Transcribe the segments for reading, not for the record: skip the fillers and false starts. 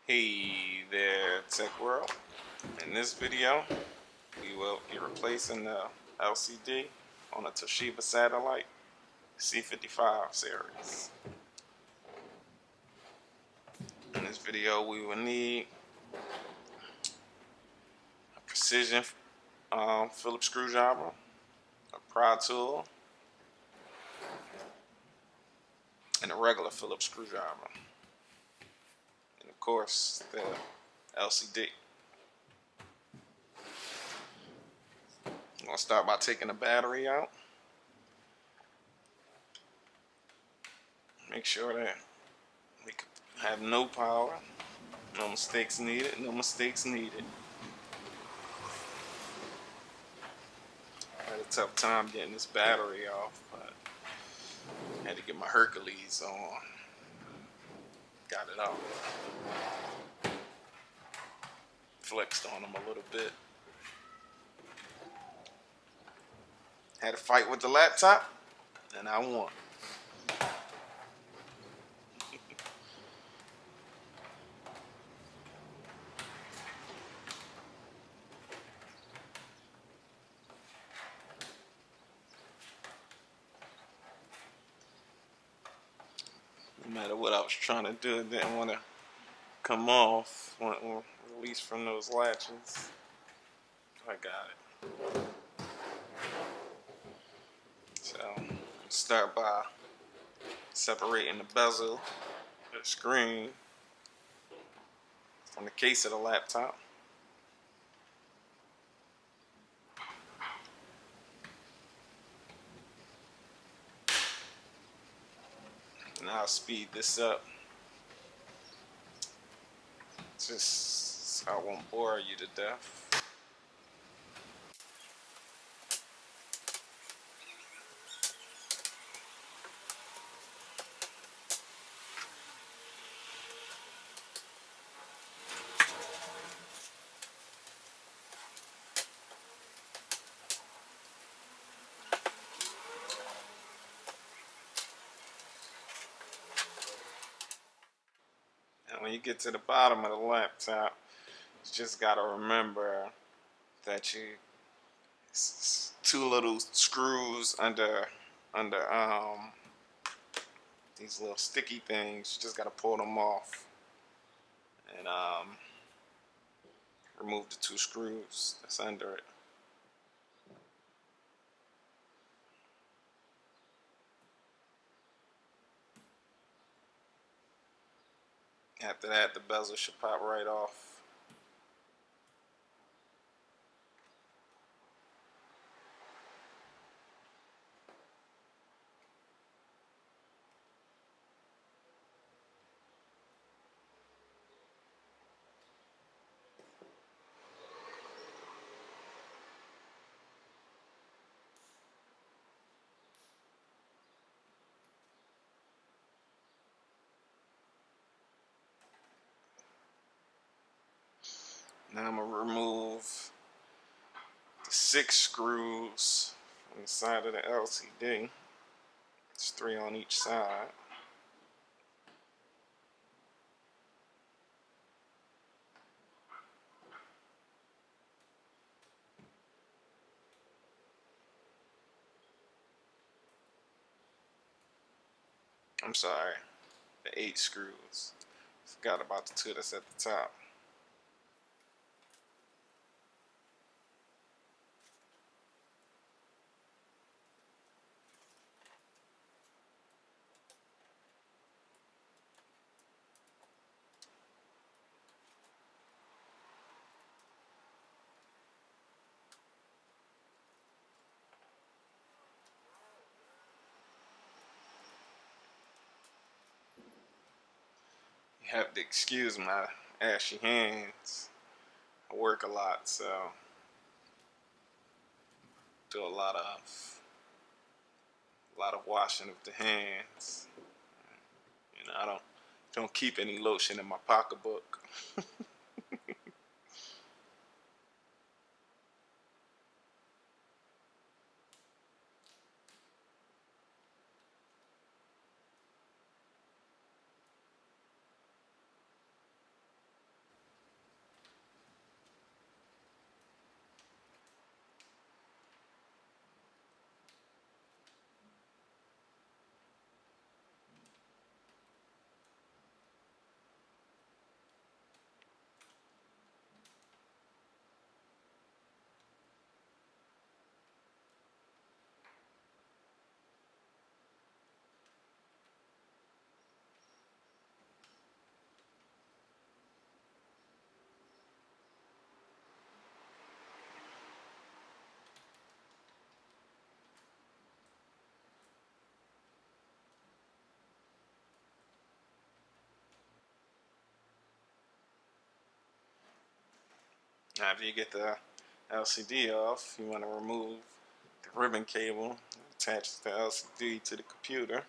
Hey there, Tech World. In this video, we will be replacing the LCD on a Toshiba satellite C55 series. In this video, we will need a precision Phillips screwdriver, a pry tool, and a regular Phillips screwdriver, and of course the LCD. I'm going to start by taking the battery out. Make sure that we have no power, no mistakes needed, no mistakes needed. I had a tough time getting this battery off, but I had to get my Hercules on. Got it off. Flexed on them a little bit. Had a fight with the laptop, and I won. No matter what I was trying to do, it didn't want to come off, or release from those latches. I got it. So, start by separating the bezel of the screen from the case of the laptop. And I'll speed this up just so I won't bore you to death. And when you get to the bottom of the laptop, you just gotta remember that two little screws under these little sticky things. You just gotta pull them off and remove the two screws that's under it. After that, the bezel should pop right off. Now I'm going to remove the 6 screws from the side of the LCD. It's 3 on each side. I'm sorry, the 8 screws. Forgot about the 2 that's at the top. You have to excuse my ashy hands. I work a lot, so do a lot of washing of the hands. You know, I don't keep any lotion in my pocketbook. Now, if you get the LCD off, you want to remove the ribbon cable that attaches the LCD to the computer.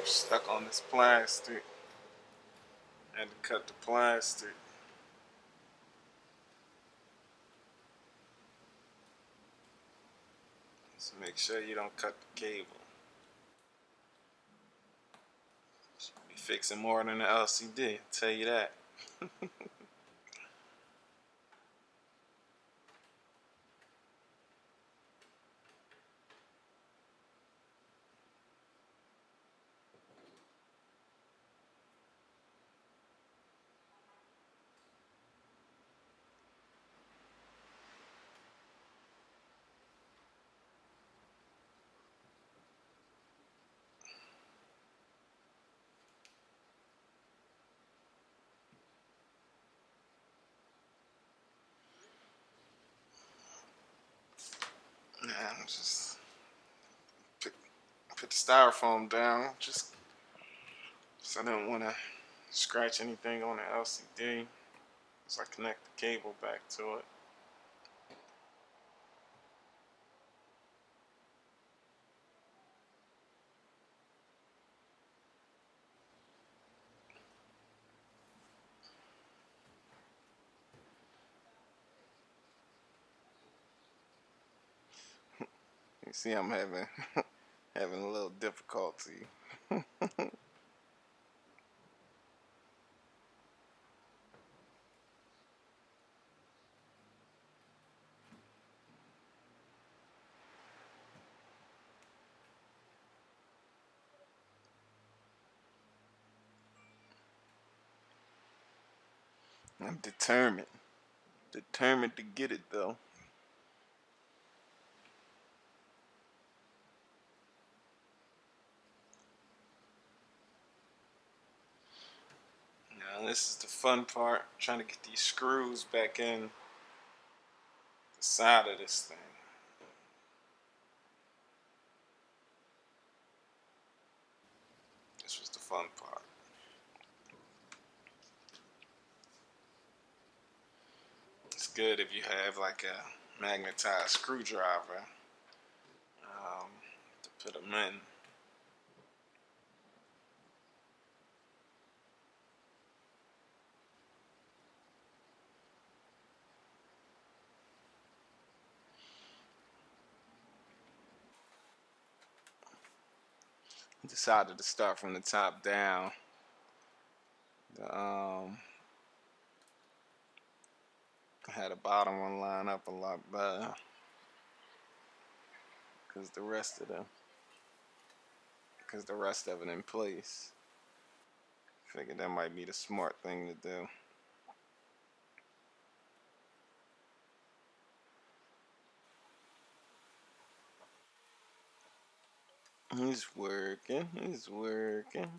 Stuck on this plastic. Had to cut the plastic. So make sure you don't cut the cable. Be fixing more than the LCD, I'll tell you that. Now, just put the styrofoam down, just so I don't want to scratch anything on the LCD. So I connect the cable back to it. You see, I'm having having a little difficulty. I'm determined to get it though. Now this is the fun part, trying to get these screws back in the side of this thing. This was the fun part. It's good if you have like a magnetized screwdriver to put them in. Decided to start from the top down. I had the bottom one line up a lot better because the rest of it in place. Figured that might be the smart thing to do. He's working. He's working.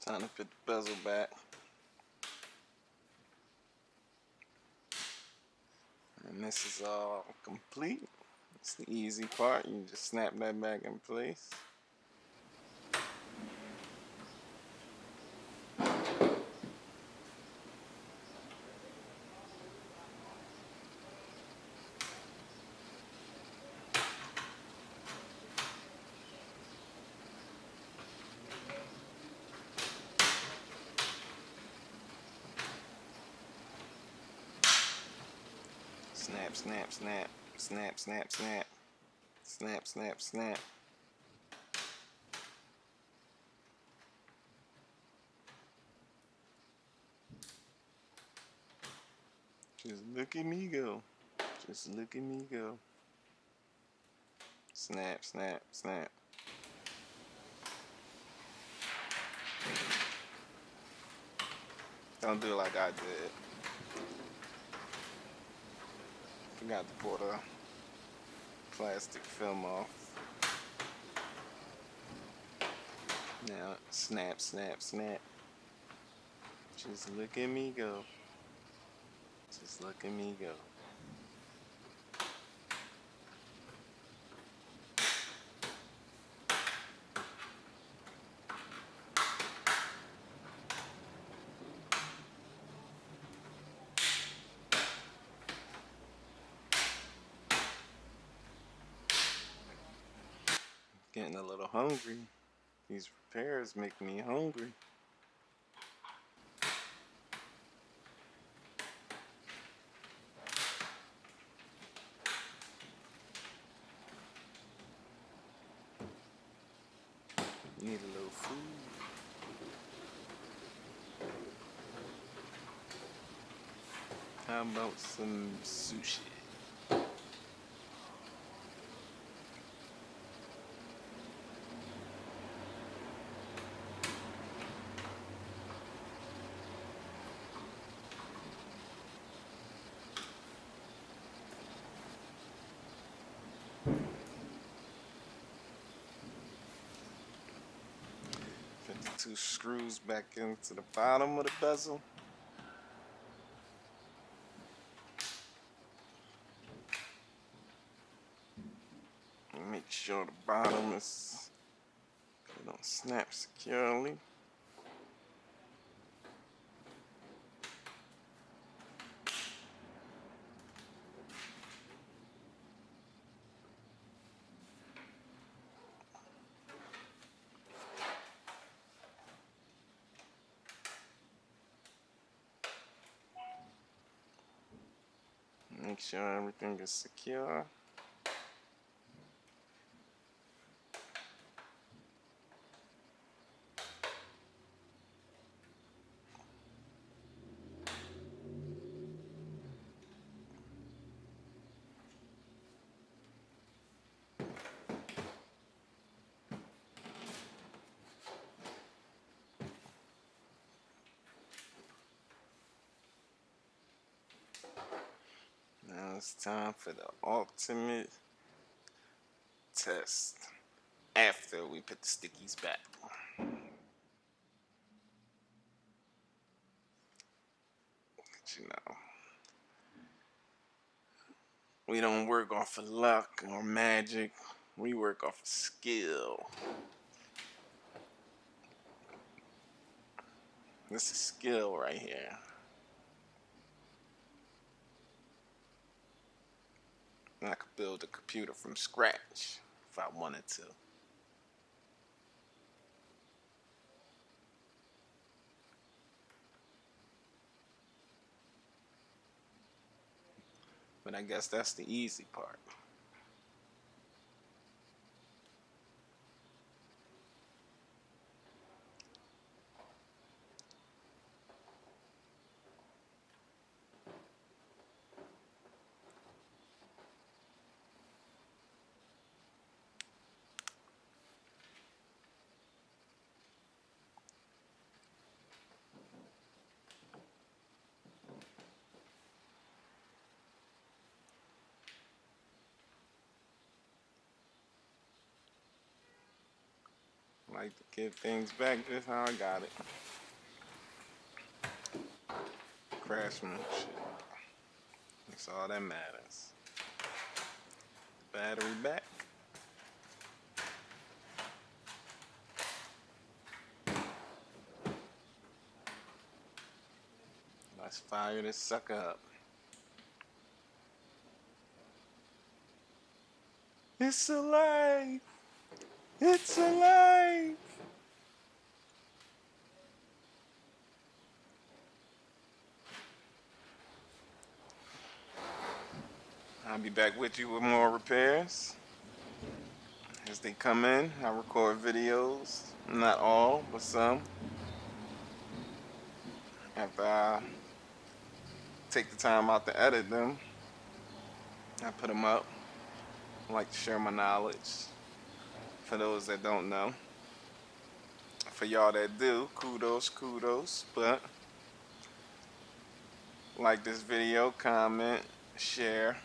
Time to put the bezel back. And this is all complete. It's the easy part. You just snap that back in place. Snap, snap, snap. Snap, snap, snap. Snap, snap, snap. Just look at me go. Just look at me go. Snap, snap, snap. Don't do it like I did. Forgot to pull the plastic film off. Now, snap, snap, snap. Just look at me go. Just look at me go. Getting a little hungry. These repairs make me hungry. Need a little food. How about some sushi? Put the two screws back into the bottom of the bezel. Make sure the bottom is don't snap securely. Make sure everything is secure. Now it's time for the ultimate test after we put the stickies back. You know, we don't work off of luck or magic. We work off of skill. This is skill right here. And I could build a computer from scratch if I wanted to. But I guess that's the easy part. like to give things back just how I got it. Craftsmanship. That's all that matters. Battery back. Let's fire this sucker up. It's alive! It's alive! I'll be back with you with more repairs. As they come in, I record videos. Not all, but some. After I take the time out to edit them, I put them up. I like to share my knowledge. For those that don't know. For y'all that do, kudos. But like this video, comment, share,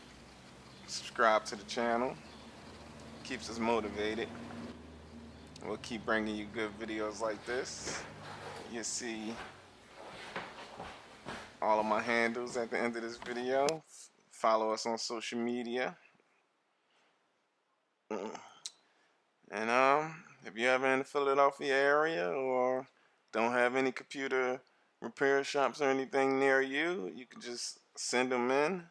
subscribe to the channel. Keeps us motivated. We'll keep bringing you good videos like this. You see all of my handles at the end of this video. Follow us on social media. And if you're ever in the Philadelphia area or don't have any computer repair shops or anything near you, you can just send them in.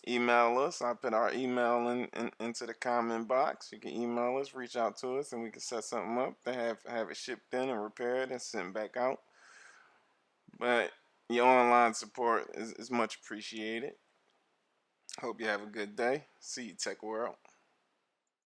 Email us. I put our email into the comment box. You can email us, reach out to us, and we can set something up to have it shipped in and repaired and sent back out. But your online support is much appreciated. Hope you have a good day. See you, Tech World.